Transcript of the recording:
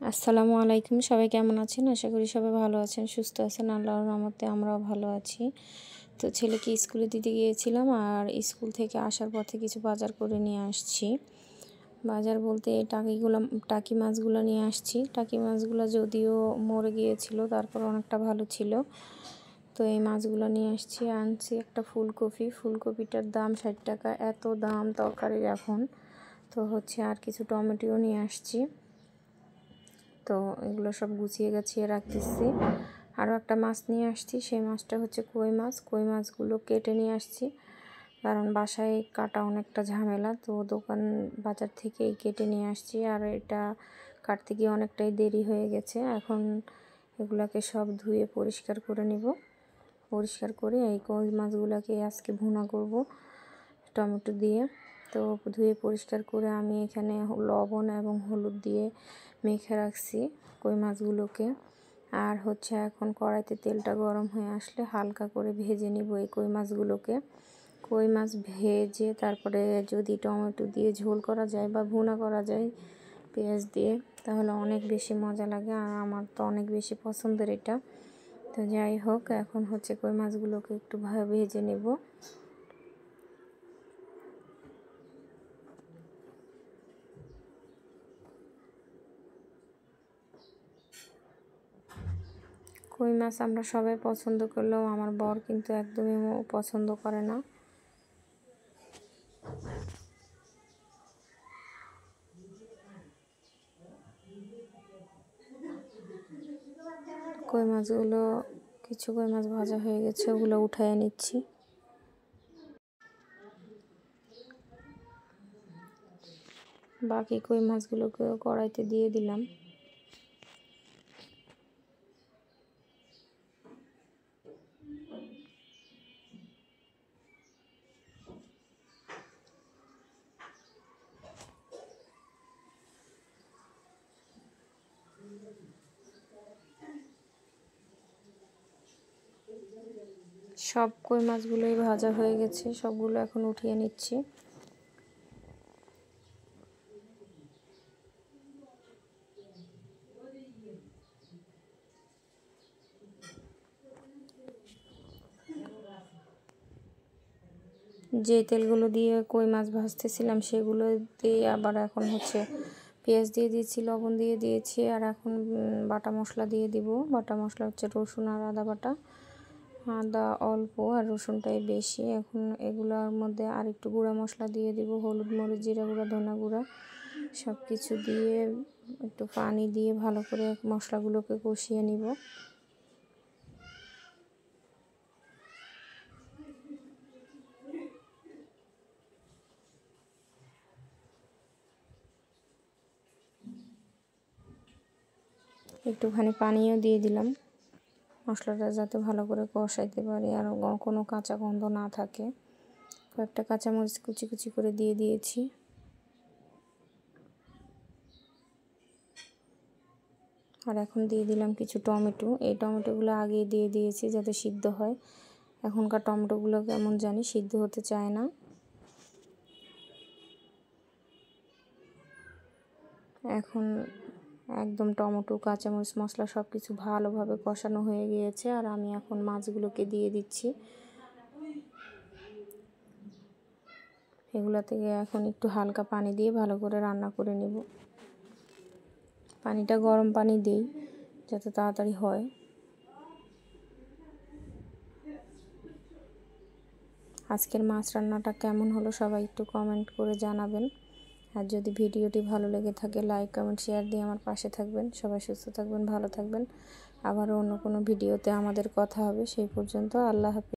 আসসালামু আলাইকুম, সবাই কেমন আছেন? আশা করি সবাই ভালো আছেন, সুস্থ আছেন। আল্লাহর রহমতে আমরাও ভালো আছি। তো ছেলেকে স্কুলে দিতে গিয়েছিলাম, আর স্কুল থেকে আসার পথে কিছু বাজার করে নিয়ে আসছি। বাজার বলতে টাকি মাছগুলো নিয়ে আসছি। টাকি মাছগুলো যদিও মরে গিয়েছিল, তারপর অনেকটা ভালো ছিল। তো এই মাছগুলো নিয়ে আনছি একটা ফুলকপিটার দাম 60 টাকা। এত দাম তরকারির এখন। তো আর কিছু টমেটোও নিয়ে আসছি। তো এগুলো সব গুছিয়ে গাছিয়ে রাখতেছি। আরও একটা মাছ নিয়ে আসছি, সেই মাছটা হচ্ছে কই মাছ। কই মাছগুলো কেটে নিয়ে আসছি, কারণ বাসায় কাটা অনেকটা ঝামেলা। তো বাজার থেকেই কেটে নিয়ে আসছি, আর এটা কাটতে গিয়ে অনেকটাই দেরি হয়ে গেছে। এখন এগুলাকে সব ধুয়ে পরিষ্কার করে নিব। পরিষ্কার করে এই কই মাছগুলোকে আজকে ভুনা করব টমেটো দিয়ে। তো ধুয়ে পরিষ্কার করে আমি এখানে লবণ এবং হলুদ দিয়ে মেখে রাখছি কই মাছগুলোকে। আর এখন কড়াইতে তেলটা গরম হয়ে আসলে হালকা করে ভেজে নিব এই কই মাছগুলোকে। কই মাছ ভেজে তারপরে যদি টমেটো দিয়ে ঝোল করা যায় বা ভুনা করা যায় পেঁয়াজ দিয়ে, তাহলে অনেক বেশি মজা লাগে। আর আমার তো অনেক বেশি পছন্দের এটা। তো যাই হোক, এখন কই মাছগুলোকে একটু ভেজে নেব। কই মাছ আমরা সবাই পছন্দ করলেও আমার বর কিন্তু একদমই পছন্দ করে না। কিছু কই মাছ ভাজা হয়ে গেছে, ওগুলো উঠায় নিচ্ছি। বাকি কই মাছগুলোকে কড়াইতে দিয়ে দিলাম। সব কই মাছগুলোই ভাজা হয়ে গেছে, সবগুলো এখন উঠিয়ে নিচ্ছি। যে তেলগুলো দিয়ে কই মাছ ভাজতেছিলাম সেগুলোতে আবার এখন পেঁয়াজ দিয়ে দিয়েছি, লবণ দিয়ে দিয়েছি, আর এখন বাটা মশলা দিয়ে দিব। বাটা মশলা রসুন আর আদা বাটা। আদা অল্প আর রসুনটাই বেশি। এখন এগুলোর মধ্যে আর একটু গুঁড়া মশলা দিয়ে দিব, হলুদ, মরিচ, জিরা গুঁড়া, ধনা গুঁড়া সব কিছু দিয়ে একটু পানি দিয়ে ভালো করে মশলাগুলোকে কষিয়ে নিব। একটুখানি পানিও দিয়ে দিলাম, মশলাটা যাতে ভালো করে কষাইতে পারি আর কোনো কাঁচা গন্ধ না থাকে। কয়েকটা কাঁচামরিচ কুচি কুচি করে দিয়ে দিয়েছি। আর এখন দিয়ে দিলাম কিছু টমেটো। এই টমেটোগুলো আগে দিয়ে দিয়েছি যাতে সিদ্ধ হয়। এখনকার টমেটোগুলো কেমন জানি সিদ্ধ হতে চায় না। এখন একদম টমেটো, কাঁচামরিচ, মশলা সব কিছু ভালোভাবে কষানো হয়ে গিয়েছে, আর আমি এখন মাছগুলোকে দিয়ে দিচ্ছি। এগুলো থেকে এখন একটু হালকা পানি দিয়ে ভালো করে রান্না করে নেব। পানিটা গরম পানি দিই যাতে তাড়াতাড়ি হয়। আজকের মাছ রান্নাটা কেমন হলো সবাই একটু কমেন্ট করে জানাবেন। আর যদি ভিডিওটি ভালো লেগে থাকে লাইক, কমেন্ট, শেয়ার দিয়ে আমার পাশে থাকবেন। সবাই সুস্থ থাকবেন, ভালো থাকবেন। আবারও অন্য কোনো ভিডিওতে আমাদের কথা হবে। সেই পর্যন্ত আল্লাহ হাফেজ।